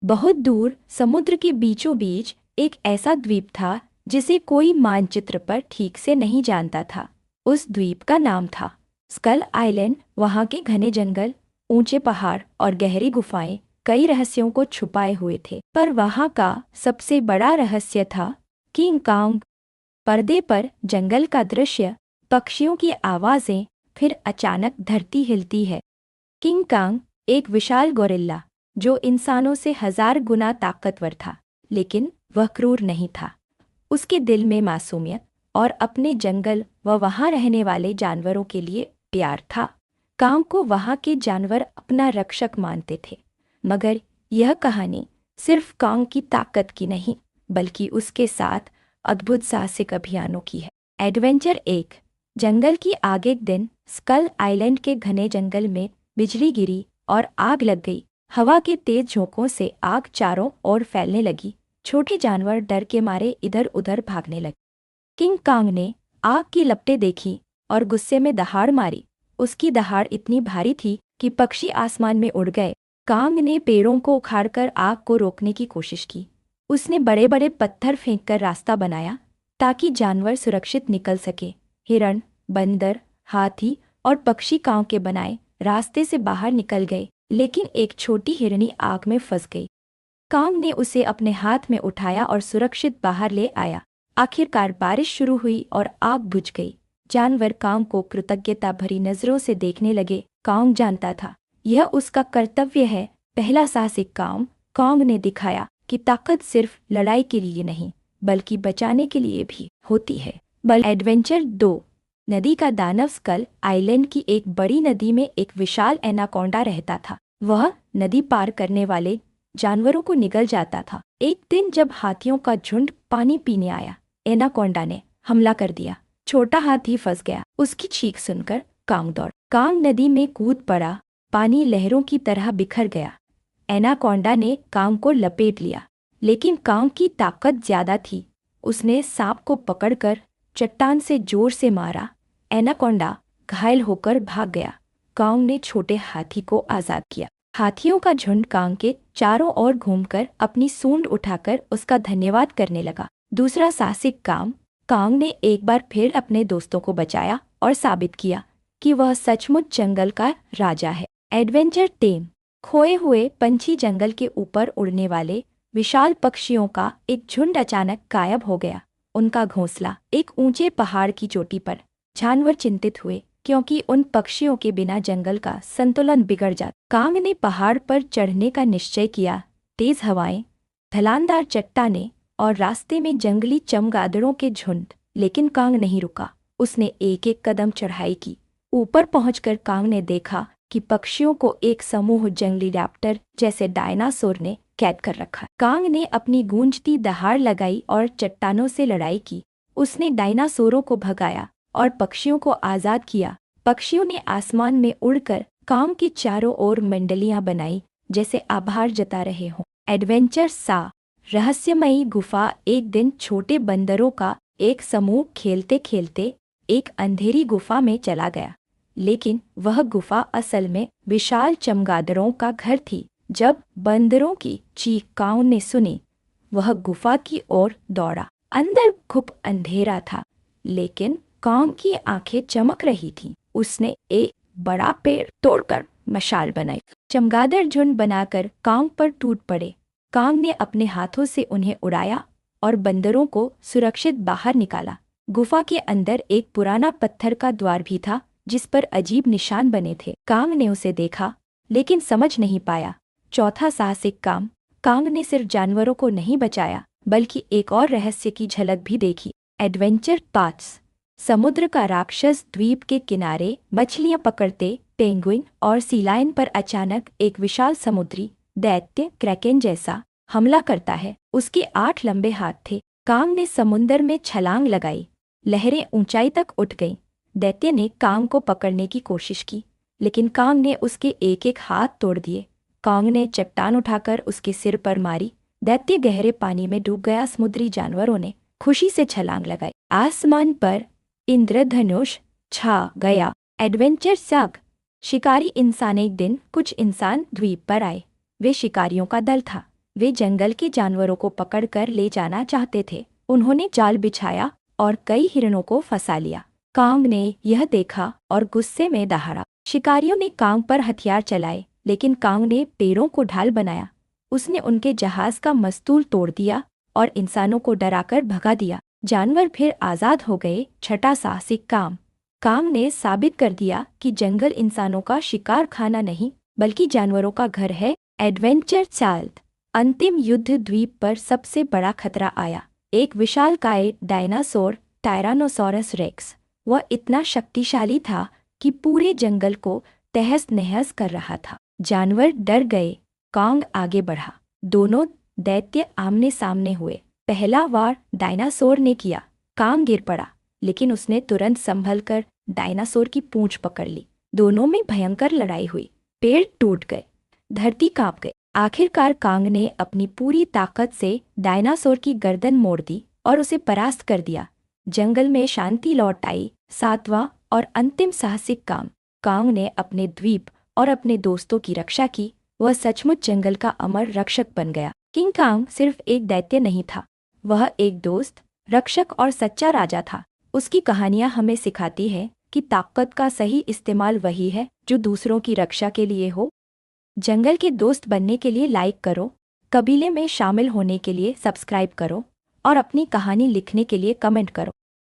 बहुत दूर समुद्र के बीचों बीच एक ऐसा द्वीप था जिसे कोई मानचित्र पर ठीक से नहीं जानता था। उस द्वीप का नाम था स्कल आइलैंड। वहाँ के घने जंगल, ऊंचे पहाड़ और गहरी गुफाएं कई रहस्यों को छुपाए हुए थे। पर वहाँ का सबसे बड़ा रहस्य था किंग कांग। पर्दे पर जंगल का दृश्य, पक्षियों की आवाजें, फिर अचानक धरती हिलती है। किंग कांग एक विशाल गोरिल्ला जो इंसानों से 1000 गुना ताकतवर था, लेकिन वह क्रूर नहीं था। उसके दिल में मासूमियत और अपने जंगल व वहाँ रहने वाले जानवरों के लिए प्यार था। कांग को वहाँ के जानवर अपना रक्षक मानते थे। मगर यह कहानी सिर्फ कांग की ताकत की नहीं, बल्कि उसके साथ अद्भुत साहसिक अभियानों की है। एडवेंचर 1। जंगल की आग। एक दिन स्कल आइलैंड के घने जंगल में बिजली गिरी और आग लग गई। हवा के तेज झोंकों से आग चारों ओर फैलने लगी। छोटे जानवर डर के मारे इधर उधर भागने लगे। किंग कांग ने आग की लपटें देखी और गुस्से में दहाड़ मारी। उसकी दहाड़ इतनी भारी थी कि पक्षी आसमान में उड़ गए। कांग ने पेड़ों को उखाड़कर आग को रोकने की कोशिश की। उसने बड़े बड़े पत्थर फेंककर रास्ता बनाया ताकि जानवर सुरक्षित निकल सके। हिरण, बंदर, हाथी और पक्षी कांव के बनाए रास्ते से बाहर निकल गए, लेकिन एक छोटी हिरनी आग में फंस गई। कांग ने उसे अपने हाथ में उठाया और सुरक्षित बाहर ले आया। आखिरकार बारिश शुरू हुई और आग बुझ गई। जानवर कांग को कृतज्ञता भरी नजरों से देखने लगे। कांग जानता था यह उसका कर्तव्य है। पहला साहसिक काम कांग ने दिखाया कि ताकत सिर्फ लड़ाई के लिए नहीं, बल्कि बचाने के लिए भी होती है। एडवेंचर 2। नदी का दानव। स्कल आइलैंड की एक बड़ी नदी में एक विशाल एनाकोंडा रहता था। वह नदी पार करने वाले जानवरों को निगल जाता था। एक दिन जब हाथियों का झुंड पानी पीने आया, एनाकोंडा ने हमला कर दिया। छोटा हाथी फंस गया। उसकी चीख सुनकर कांग नदी में कूद पड़ा। पानी लहरों की तरह बिखर गया। एनाकोंडा ने कांग को लपेट लिया, लेकिन कांग की ताकत ज्यादा थी। उसने सांप को पकड़कर चट्टान से जोर से मारा। एनाकोंडा घायल होकर भाग गया। कांग ने छोटे हाथी को आजाद किया। हाथियों का झुंड कांग के चारों ओर घूमकर अपनी सूंड उठाकर उसका धन्यवाद करने लगा। दूसरा साहसिक काम। कांग ने एक बार फिर अपने दोस्तों को बचाया और साबित किया कि वह सचमुच जंगल का राजा है। एडवेंचर 3। खोए हुए पंछी। जंगल के ऊपर उड़ने वाले विशाल पक्षियों का एक झुंड अचानक गायब हो गया। उनका घोंसला एक ऊंचे पहाड़ की चोटी पर। जानवर चिंतित हुए क्योंकि उन पक्षियों के बिना जंगल का संतुलन बिगड़ जाता। कांग ने पहाड़ पर चढ़ने का निश्चय किया। तेज हवाएं, ढलानदार चट्टानें और रास्ते में जंगली चमगादड़ों के झुंड, लेकिन कांग नहीं रुका। उसने एक एक कदम चढ़ाई की। ऊपर पहुंचकर कांग ने देखा कि पक्षियों को एक समूह जंगली रैप्टर जैसे डायनासोर ने कैद कर रखा। कांग ने अपनी गूंजती दहाड़ लगाई और चट्टानों से लड़ाई की। उसने डायनासोरों को भगाया और पक्षियों को आजाद किया। पक्षियों ने आसमान में उड़कर कांग की चारों ओर मंडलियां बनाई, जैसे आभार जता रहे हों। एडवेंचर 7। रहस्यमयी गुफा। एक दिन छोटे बंदरों का एक समूह खेलते खेलते एक अंधेरी गुफा में चला गया, लेकिन वह गुफा असल में विशाल चमगादड़ों का घर थी। जब बंदरों की चीख कांग ने सुनी, वह गुफा की ओर दौड़ा। अंदर खूब अंधेरा था, लेकिन कांग की आंखें चमक रही थीं। उसने एक बड़ा पेड़ तोड़कर मशाल बनाई। चमगादड़ झुंड बनाकर कांग पर टूट पड़े। कांग ने अपने हाथों से उन्हें उड़ाया और बंदरों को सुरक्षित बाहर निकाला। गुफा के अंदर एक पुराना पत्थर का द्वार भी था, जिस पर अजीब निशान बने थे। कांग ने उसे देखा, लेकिन समझ नहीं पाया। चौथा साहसिक काम। कांग ने सिर्फ जानवरों को नहीं बचाया, बल्कि एक और रहस्य की झलक भी देखी। एडवेंचर 5। समुद्र का राक्षस। द्वीप के किनारे मछलियां पकड़ते पेंगुइन और सी लायन पर अचानक एक विशाल समुद्री दैत्य क्रैकेन जैसा हमला करता है। उसके 8 लंबे हाथ थे। कांग ने समुद्र में छलांग लगाई। लहरें ऊंचाई तक उठ गईं। दैत्य ने कांग को पकड़ने की कोशिश की, लेकिन कांग ने उसके एक एक हाथ तोड़ दिए। कांग ने चट्टान उठाकर उसके सिर पर मारी। दैत्य गहरे पानी में डूब गया। समुद्री जानवरों ने खुशी से छलांग लगाई। आसमान पर इंद्रधनुष छा गया। एडवेंचर 7। शिकारी इंसान। एक दिन कुछ इंसान द्वीप पर आए। वे शिकारियों का दल था। वे जंगल के जानवरों को पकड़कर ले जाना चाहते थे। उन्होंने जाल बिछाया और कई हिरणों को फंसा लिया। कांग ने यह देखा और गुस्से में दहाड़ा। शिकारियों ने कांग पर हथियार चलाए, लेकिन कांग ने पेड़ों को ढाल बनाया। उसने उनके जहाज का मस्तूल तोड़ दिया और इंसानों को डराकर भगा दिया। जानवर फिर आज़ाद हो गए। छठा साहसिक काम। कांग ने साबित कर दिया कि जंगल इंसानों का शिकार खाना नहीं बल्कि जानवरों का घर है। एडवेंचर चार्ल्ड। अंतिम युद्ध द्वीप पर सबसे बड़ा खतरा आया। एक विशालकाय डायनासोर, टायरानोसोरस रेक्स। वह इतना शक्तिशाली था कि पूरे जंगल को तहस नहस कर रहा था। जानवर डर गए। कांग आगे बढ़ा। दोनों दैत्य आमने सामने हुए। पहला वार डायनासोर ने किया। कांग गिर पड़ा, लेकिन उसने तुरंत संभल कर डायनासोर की पूंछ पकड़ ली। दोनों में भयंकर लड़ाई हुई। पेड़ टूट गए, धरती कांप गई। आखिरकार कांग ने अपनी पूरी ताकत से डायनासोर की गर्दन मोड़ दी और उसे परास्त कर दिया। जंगल में शांति लौट आई। सातवां और अंतिम साहसिक काम। कांग ने अपने द्वीप और अपने दोस्तों की रक्षा की। वह सचमुच जंगल का अमर रक्षक बन गया। किंग कांग सिर्फ एक दैत्य नहीं था, वह एक दोस्त, रक्षक और सच्चा राजा था। उसकी कहानियां हमें सिखाती है कि ताकत का सही इस्तेमाल वही है जो दूसरों की रक्षा के लिए हो। जंगल के दोस्त बनने के लिए लाइक करो, कबीले में शामिल होने के लिए सब्सक्राइब करो और अपनी कहानी लिखने के लिए कमेंट करो।